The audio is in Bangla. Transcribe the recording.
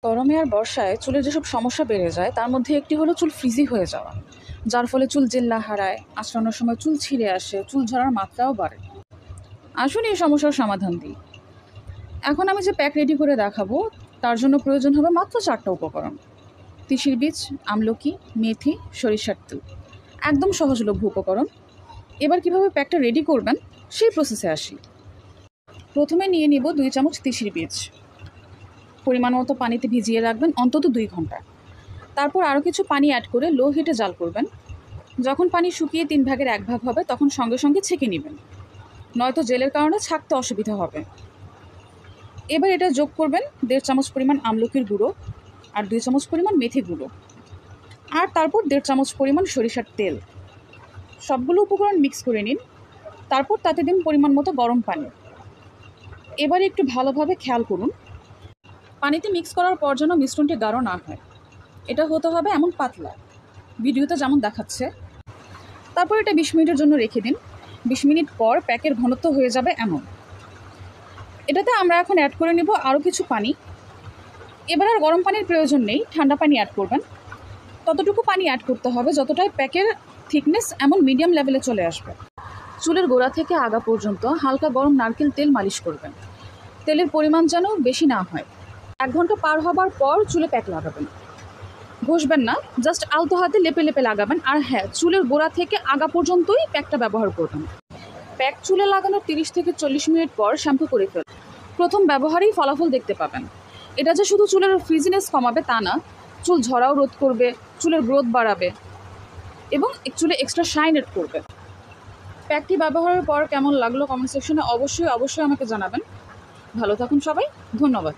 গরমে আর বর্ষায় চুলের যেসব সমস্যা বেড়ে যায় তার মধ্যে একটি হলো চুল ফ্রিজি হয়ে যাওয়া, যার ফলে চুল জেল্লা হারায়, আঁচড়ানোর সময় চুল ছিঁড়ে আসে, চুল ঝরার মাত্রাও বাড়ে। আসুন এই সমস্যার সমাধান দিই। এখন আমি যে প্যাক রেডি করে দেখাবো তার জন্য প্রয়োজন হবে মাত্র 4টা উপকরণ: তিসির বীজ, আমলকি, মেথি, সরিষার তেল। একদম সহজলভ্য উপকরণ। এবার কিভাবে প্যাকটা রেডি করবেন সেই প্রসেসে আসি। প্রথমে নিয়ে নিব 2 চামচ তিসির বীজ। পরিমাণ মতো পানিতে ভিজিয়ে রাখবেন অন্তত 2 ঘন্টা। তারপর আরও কিছু পানি অ্যাড করে লো হিটে জাল করবেন। যখন পানি শুকিয়ে 3 ভাগের 1 ভাগ হবে তখন সঙ্গে সঙ্গে ছেঁকে নেবেন, নয়তো জেলের কারণে ছাঁকতে অসুবিধা হবে। এবার এটা যোগ করবেন 1.5 চামচ পরিমাণ আমলকির গুঁড়ো আর 2 চামচ পরিমাণ মেথি গুঁড়ো, আর তারপর 1.5 চামচ পরিমাণ সরিষার তেল। সবগুলো উপকরণ মিক্স করে নিন। তারপর তাতে দিন পরিমাণ মতো গরম পানি। এবারে একটু ভালোভাবে খেয়াল করুন, পানিতে মিক্স করার পর যেন মিশ্রণটি গাঢ় না হয়। এটা হতে হবে এমন পাতলা, ভিডিওতে যেমন দেখাচ্ছে। তারপর এটা 20 মিনিটের জন্য রেখে দিন। 20 মিনিট পর প্যাকের ঘনত্ব হয়ে যাবে এমন। এটাতে আমরা এখন অ্যাড করে নেব আরও কিছু পানি। এবার আর গরম পানির প্রয়োজন নেই, ঠান্ডা পানি অ্যাড করবেন। ততটুকু পানি অ্যাড করতে হবে যতটাই প্যাকের থিকনেস এমন মিডিয়াম লেভেলে চলে আসবে। চুলের গোড়া থেকে আগা পর্যন্ত হালকা গরম নারকেল তেল মালিশ করবেন। তেলের পরিমাণ যেন বেশি না হয়। 1 ঘন্টা পার হবার পর চুলে প্যাক লাগাবেন। ঘষবেন না, জাস্ট আলতো হাতে লেপে লেপে লাগাবেন। আর হ্যাঁ, চুলের গোড়া থেকে আগা পর্যন্তই প্যাকটা ব্যবহার করবেন। প্যাক চুলে লাগানোর 30 থেকে 40 মিনিট পর শ্যাম্পু করে ফেলুন। প্রথম ব্যবহারেই ফলাফল দেখতে পাবেন। এটা যে শুধু চুলের ফ্রিজিনেস কমাবে তা না, চুল ঝরাও রোধ করবে, চুলের গ্রোথ বাড়াবে এবং চুলে এক্সট্রা শাইন এড করবে। প্যাকটি ব্যবহারের পর কেমন লাগলো কমেন্ট সেকশনে অবশ্যই আমাকে জানাবেন। ভালো থাকুন সবাই, ধন্যবাদ।